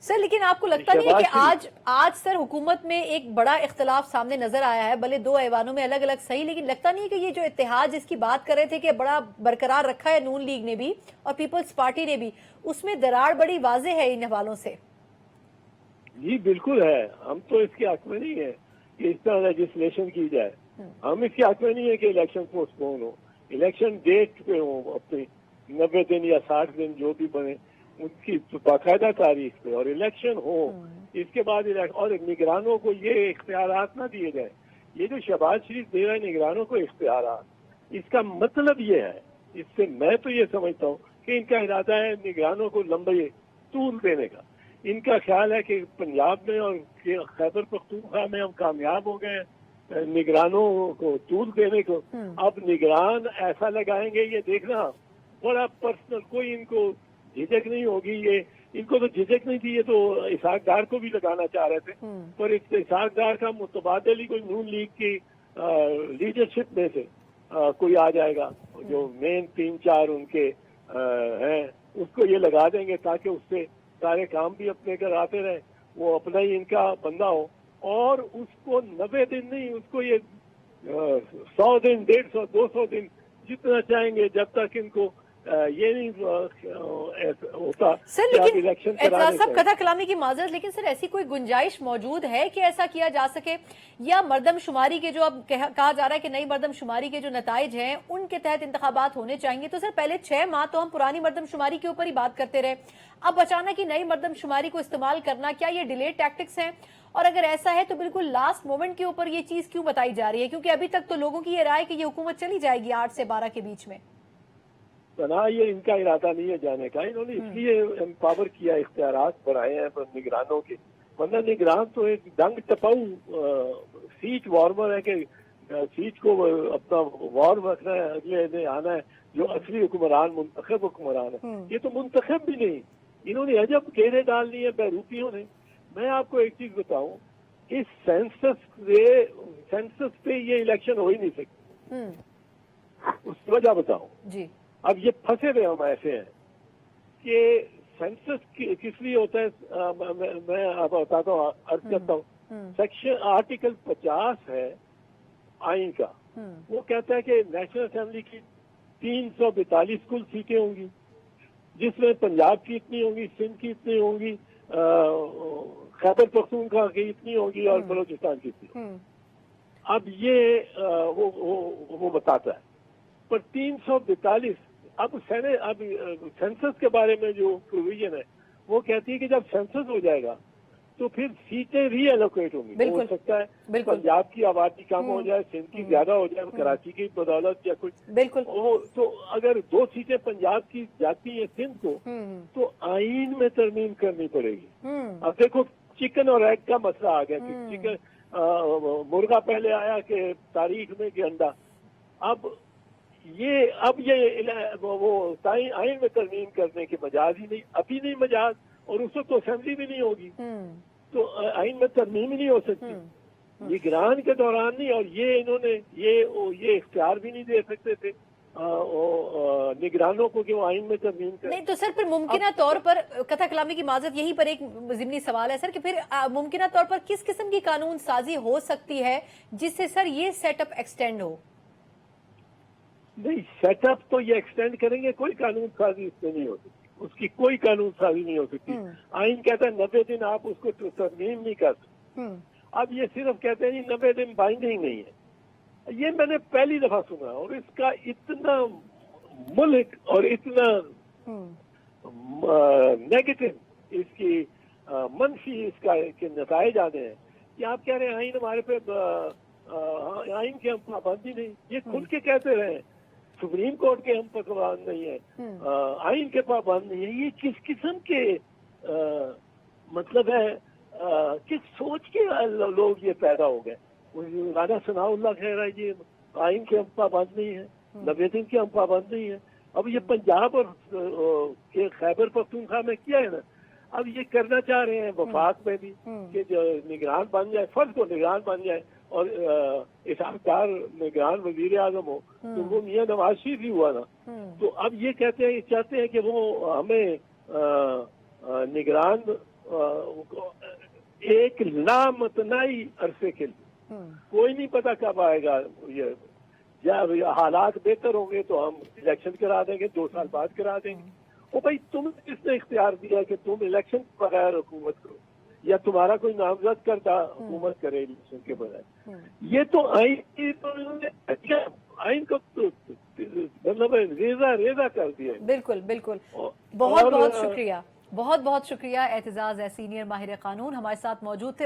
سر لیکن آپ کو لگتا نہیں ہے کہ آج سر حکومت میں ایک بڑا اختلاف سامنے نظر آیا ہے، بھلے دو ایوانوں میں الگ الگ صحیح، لیکن لگتا نہیں ہے کہ یہ جو اتحاد جس کی بات کر رہے تھے کہ بڑا برقرار رکھا ہے نون لیگ نے بھی اور پیپلز پارٹی نے بھی، اس میں دراڑ بڑی واضح ہے ان حوالوں سے؟ جی بالکل ہے، ہم تو اس کے حق میں نہیں ہے کہ اس طرح لیجسلیشن کی جائے. ہم اس کے حق میں نہیں ہے کہ الیکشن پوسٹ پون ہو، الیکشن ڈیٹ پہ ہو اپنی 90 دن یا 60 دن جو بھی بنے ان کی باقاعدہ تاریخ پہ، اور الیکشن ہو. اس کے بعد اور نگرانوں کو یہ اختیارات نہ دیے جائے. یہ جو شہباز شریف دے رہا ہے نگرانوں کو اختیارات، اس کا مطلب یہ ہے، اس سے میں تو یہ سمجھتا ہوں کہ ان کا ارادہ ہے نگرانوں کو لمبے طول دینے کا. ان کا خیال ہے کہ پنجاب میں اور خیبر پختونخوا میں ہم کامیاب ہو گئے نگرانوں کو طول دینے کو. اب نگران ایسا لگائیں گے یہ دیکھنا بڑا پرسنل، کوئی ان کو جھجک نہیں ہوگی. یہ ان کو تو جھجک نہیں تھی، یہ تو اسحاق ڈار کو بھی لگانا چاہ رہے تھے، پر اسحاق ڈار کا متبادل ہی کوئی نون لیگ کی لیڈرشپ میں سے کوئی آ جائے گا جو مین 3-4 ان کے ہیں، اس کو یہ لگا دیں گے تاکہ اس سے سارے کام بھی اپنے کراتے رہیں، وہ اپنا ہی ان کا بندہ ہو. اور اس کو 90 دن نہیں، اس کو یہ 100 دن 150 200 دن جتنا چاہیں گے، جب تک ان کو یہ نہیں ہوتا سر. لیکن اعتراض صاحب قطع کلامی کی معذرت، لیکن سر ایسی کوئی گنجائش موجود ہے کہ ایسا کیا جا سکے، یا مردم شماری کے جو اب کہا جا رہا ہے کہ نئی مردم شماری کے جو نتائج ہیں ان کے تحت انتخابات ہونے چاہیے، تو سر پہلے 6 ماہ تو ہم پرانی مردم شماری کے اوپر ہی بات کرتے رہے، اب اچانک ہی نئی مردم شماری کو استعمال کرنا، کیا یہ ڈیلے ٹیکٹکس ہیں؟ اور اگر ایسا ہے تو بالکل لاسٹ مومنٹ کے اوپر یہ چیز کیوں بتائی جا رہی ہے؟ کیونکہ ابھی تک تو لوگوں کی یہ رائے کہ یہ حکومت چلی جائے گی 8 سے 12 کے بیچ میں. یہ ان کا ارادہ نہیں ہے جانے کا. انہوں نے اس لیے امپاور کیا، اختیارات بڑھائے ہیں نگرانوں کے. ورنہ نگران تو ایک ڈنگ ٹپاؤ سیٹ وارمر ہے کہ سیٹ کو اپنا وارم رکھنا ہے، اگلے دن آنا ہے. جو اصلی حکمران منتخب حکمران ہے، یہ تو منتخب بھی نہیں. انہوں نے عجب گیرے ڈال لی ہیں بہروپیوں نے. میں آپ کو ایک چیز بتاؤں، اس سینسس پہ یہ الیکشن ہو ہی نہیں سکتی. اس کی وجہ بتاؤں جی. اب یہ پھنسے ہوئے ہم ایسے ہیں کہ سینسس کس لیے ہوتا ہے، میں آپ بتاتا ہوں، عرض کرتا ہوں. سیکشن آرٹیکل 50 ہے آئین کا، وہ کہتا ہے کہ نیشنل اسمبلی کی 342 کل سیٹیں ہوں گی، جس میں پنجاب کی اتنی ہوں گی، سندھ کی اتنی ہوں گی، خیبر پختونخوا کی اتنی ہوں گی، اور بلوچستان کی اتنی ہوں گی. اب یہ وہ بتاتا ہے. پر 342 اب سینسس کے بارے میں جو پروویژن ہے وہ کہتی ہے کہ جب سینسس ہو جائے گا تو پھر سیٹیں ری ایلوکیٹ ہوں گی. ہو سکتا ہے پنجاب کی آبادی کم ہو جائے، سندھ کی زیادہ ہو جائے، کراچی کی بدولت یا کچھ. تو اگر 2 سیٹیں پنجاب کی جاتی ہیں سندھ کو تو آئین میں ترمیم کرنی پڑے گی. اب دیکھو چکن اور ایگ کا مسئلہ آ گیا کہ چکن مرغا پہلے آیا کہ تاریخ میں کہ انڈا. اب یہ وہ آئین میں ترمیم کرنے کے مجاز ہی نہیں، ابھی نہیں مجاز، اور اس وقت تو اسمبلی بھی نہیں ہوگی تو آئین میں ترمیم ہی نہیں ہو سکتی. نگران کے دوران نہیں، اور یہ انہوں نے یہ اختیار بھی نہیں دے سکتے تھے نگرانوں کو کہ وہ آئین میں ترمیم کریں. نہیں تو سر پھر ممکنہ طور پر قطع کلامی کی معذرت، یہیں پر ایک ضمنی سوال ہے سر کہ پھر ممکنہ طور پر کس قسم کی قانون سازی ہو سکتی ہے جس سے سر یہ سیٹ اپ ایکسٹینڈ ہو؟ نہیں، سیٹ اپ تو یہ ایکسٹینڈ کریں گے، کوئی قانون سازی اس میں نہیں ہو سکتی، اس کی کوئی قانون سازی نہیں ہو سکتی. آئین کہتا ہے 90 دن آپ اس کو ترمیم نہیں کر سکتے. اب یہ صرف کہتے ہیں 90 دن بائنڈنگ نہیں ہے. یہ میں نے پہلی دفعہ سنا، اور اس کا اتنا ملک اور اتنا نیگیٹو اس کی منفی اس کا نتائج آنے ہیں کہ آپ کہہ رہے ہیں آئین ہمارے پہ آئین کی ہم پابندی نہیں. یہ کھل کے کہتے رہے سپریم کورٹ کے ہم پر پابند نہیں ہے، آئین کے پابند نہیں ہے. یہ کس قسم کے مطلب ہے، کس سوچ کے لوگ یہ پیدا ہو گئے. راجہ ثناء اللہ کہہ رہا ہے جی آئین کے ہم پابند نہیں ہے، 90 دن کے ہم پابند نہیں ہے. اب یہ پنجاب اور خیبر پختونخوا میں کیا ہے نا، اب یہ کرنا چاہ رہے ہیں وفاق میں بھی کہ جو نگران بن جائے، فرض کو نگران بن جائے اور اسحاق ڈار نگران وزیر اعظم ہو تو وہ میاں نواز شریف ہی ہوا نا. تو اب یہ کہتے ہیں، چاہتے ہیں کہ وہ ہمیں نگران ایک لامتنائی عرصے کے لیے کوئی نہیں پتا کب آئے گا یہ، جب حالات بہتر ہوں گے تو ہم الیکشن کرا دیں گے، 2 سال بعد کرا دیں گے۔ وہ بھائی تم کس نے اختیار دیا کہ تم الیکشن کے بغیر حکومت کرو یا تمہارا کوئی نامزد کردہ حکومت کرے الیکشن کے بغیر؟ یہ تو آئین کی آئین کو مطلب ریزہ کر دیا۔ بالکل بالکل، بہت بہت شکریہ، بہت بہت شکریہ۔ اعتزاز ہے، سینئر ماہر قانون، ہمارے ساتھ موجود تھے۔